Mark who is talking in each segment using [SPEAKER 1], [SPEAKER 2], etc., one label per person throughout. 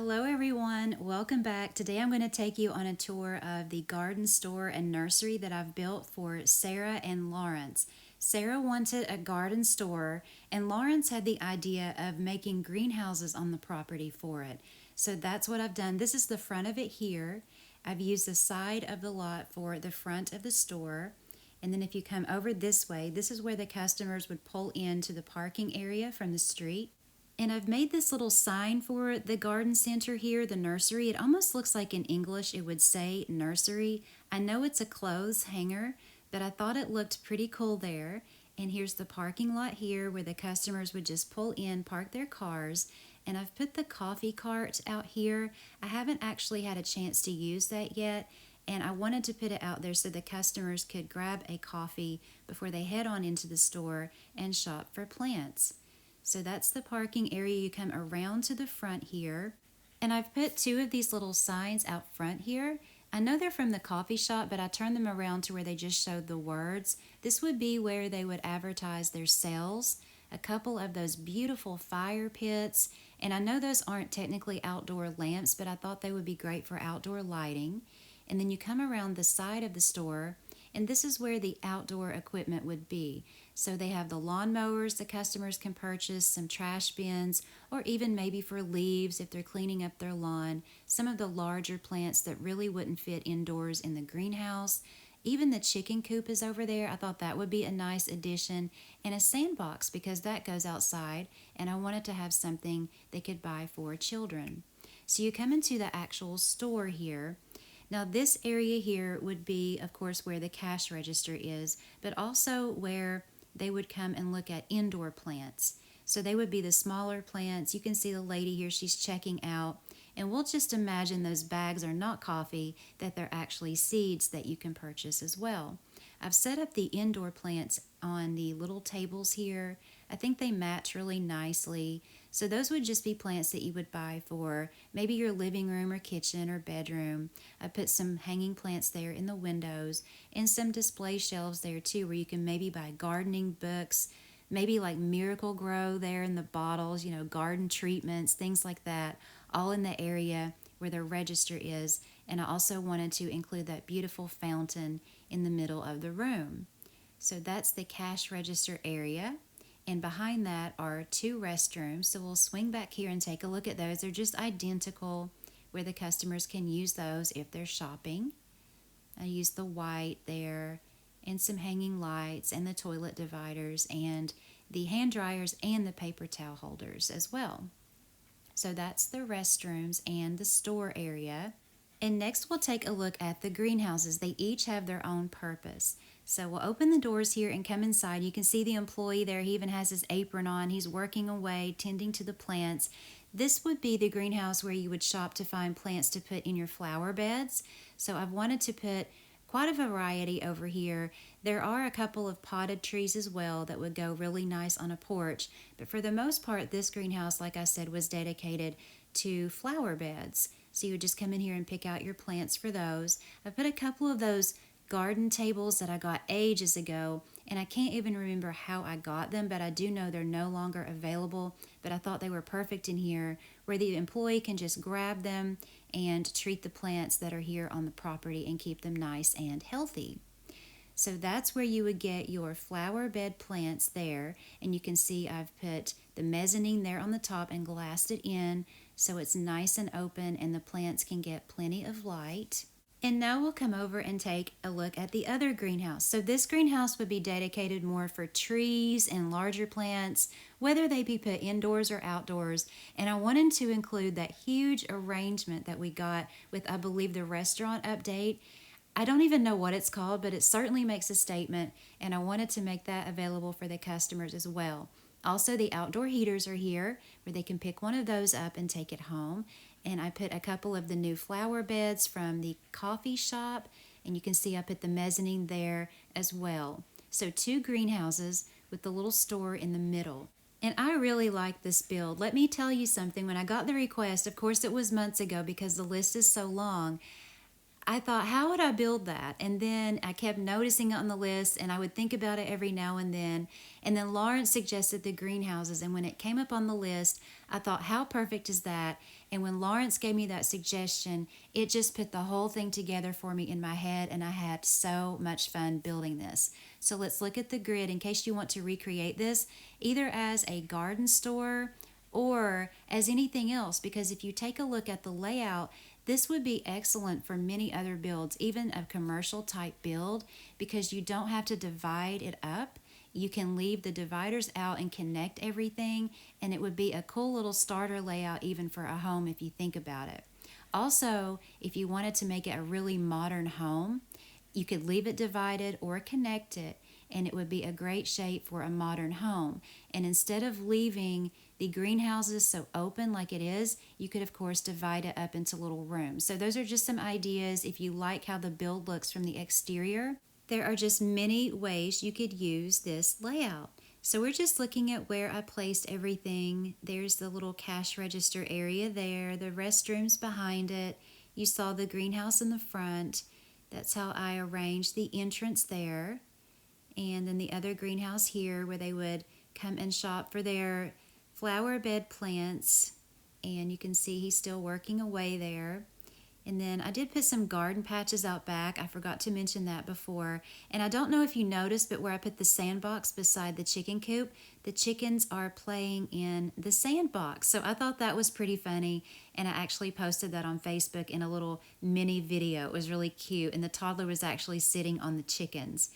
[SPEAKER 1] Hello everyone, welcome back. Today I'm going to take you on a tour of the garden store and nursery that I've built for Sarah and Lawrence. Sarah wanted a garden store and Lawrence had the idea of making greenhouses on the property for it. So that's what I've done. This is the front of it here. I've used the side of the lot for the front of the store. And then if you come over this way, this is where the customers would pull into the parking area from the street. And I've made this little sign for the garden center here, the nursery. It almost looks like in English it would say nursery. I know it's a clothes hanger, but I thought it looked pretty cool there. And here's the parking lot here where the customers would just pull in, park their cars. And I've put the coffee cart out here. I haven't actually had a chance to use that yet. And I wanted to put it out there so the customers could grab a coffee before they head on into the store and shop for plants. So that's the parking area. You come around to the front here. And I've put two of these little signs out front here. I know they're from the coffee shop, but I turned them around to where they just showed the words. This would be where they would advertise their sales. A couple of those beautiful fire pits. And I know those aren't technically outdoor lamps, but I thought they would be great for outdoor lighting. And then you come around the side of the store, and this is where the outdoor equipment would be. So they have the lawnmowers the customers can purchase, some trash bins, or even maybe for leaves if they're cleaning up their lawn, some of the larger plants that really wouldn't fit indoors in the greenhouse. Even the chicken coop is over there. I thought that would be a nice addition, and a sandbox because that goes outside, and I wanted to have something they could buy for children. So you come into the actual store here. Now this area here would be, of course, where the cash register is, but also where they would come and look at indoor plants. So they would be the smaller plants. You can see the lady here, she's checking out. And we'll just imagine those bags are not coffee, that they're actually seeds that you can purchase as well. I've set up the indoor plants on the little tables here. I think they match really nicely. So those would just be plants that you would buy for maybe your living room or kitchen or bedroom. I put some hanging plants there in the windows and some display shelves there too where you can maybe buy gardening books, maybe like Miracle Grow there in the bottles, garden treatments, things like that, all in the area where the register is. And I also wanted to include that beautiful fountain in the middle of the room. So that's the cash register area. And behind that are two restrooms. So we'll swing back here and take a look at those. They're just identical where the customers can use those if they're shopping. I used the white there and some hanging lights and the toilet dividers and the hand dryers and the paper towel holders as well. So that's the restrooms and the store area. And next we'll take a look at the greenhouses. They each have their own purpose. So we'll open the doors here and come inside. You can see the employee there. He even has his apron on. He's working away, tending to the plants. This would be the greenhouse where you would shop to find plants to put in your flower beds. So I've wanted to put quite a variety over here. There are a couple of potted trees as well that would go really nice on a porch. But for the most part, this greenhouse, like I said, was dedicated to flower beds. So you would just come in here and pick out your plants for those. I put a couple of those garden tables that I got ages ago, and I can't even remember how I got them, but I do know they're no longer available. But I thought they were perfect in here where the employee can just grab them and treat the plants that are here on the property and keep them nice and healthy. So that's where you would get your flower bed plants there, and you can see I've put the mezzanine there on the top and glassed it in so it's nice and open and the plants can get plenty of light. And now we'll come over and take a look at the other greenhouse. So this greenhouse would be dedicated more for trees and larger plants, whether they be put indoors or outdoors. And I wanted to include that huge arrangement that we got with, I believe, the restaurant update. I don't even know what it's called, but it certainly makes a statement, and I wanted to make that available for the customers as well. Also, the outdoor heaters are here where they can pick one of those up and take it home. And I put a couple of the new flower beds from the coffee shop, and you can see I put the mezzanine there as well. So two greenhouses with the little store in the middle. And I really like this build. Let me tell you something. When I got the request, of course it was months ago because the list is so long, I thought, how would I build that? And then I kept noticing it on the list, and I would think about it every now and then. And then Lawrence suggested the greenhouses, and when it came up on the list, I thought, how perfect is that? And when Lawrence gave me that suggestion, it just put the whole thing together for me in my head, and I had so much fun building this. So let's look at the grid in case you want to recreate this, either as a garden store or as anything else, because if you take a look at the layout, this would be excellent for many other builds, even a commercial type build, because you don't have to divide it up. You can leave the dividers out and connect everything, and it would be a cool little starter layout even for a home if you think about it. Also, if you wanted to make it a really modern home, you could leave it divided or connect it, and it would be a great shape for a modern home. And instead of leaving the greenhouses so open like it is, you could of course divide it up into little rooms. So those are just some ideas if you like how the build looks from the exterior. There are just many ways you could use this layout. So we're just looking at where I placed everything. There's the little cash register area there, the restrooms behind it. You saw the greenhouse in the front. That's how I arranged the entrance there. And then the other greenhouse here where they would come and shop for their flower bed plants. And you can see he's still working away there. And then I did put some garden patches out back. I forgot to mention that before. And I don't know if you noticed, but where I put the sandbox beside the chicken coop, the chickens are playing in the sandbox. So I thought that was pretty funny. And I actually posted that on Facebook in a little mini video. It was really cute. And the toddler was actually sitting on the chickens.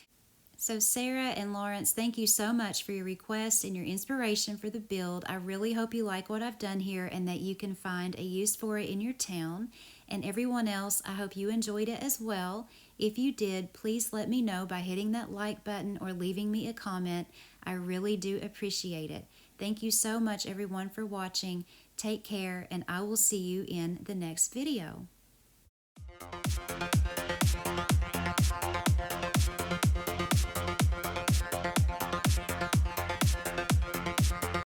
[SPEAKER 1] So Sarah and Lawrence, thank you so much for your request and your inspiration for the build. I really hope you like what I've done here and that you can find a use for it in your town. And everyone else, I hope you enjoyed it as well. If you did, please let me know by hitting that like button or leaving me a comment. I really do appreciate it. Thank you so much everyone for watching. Take care, and I will see you in the next video.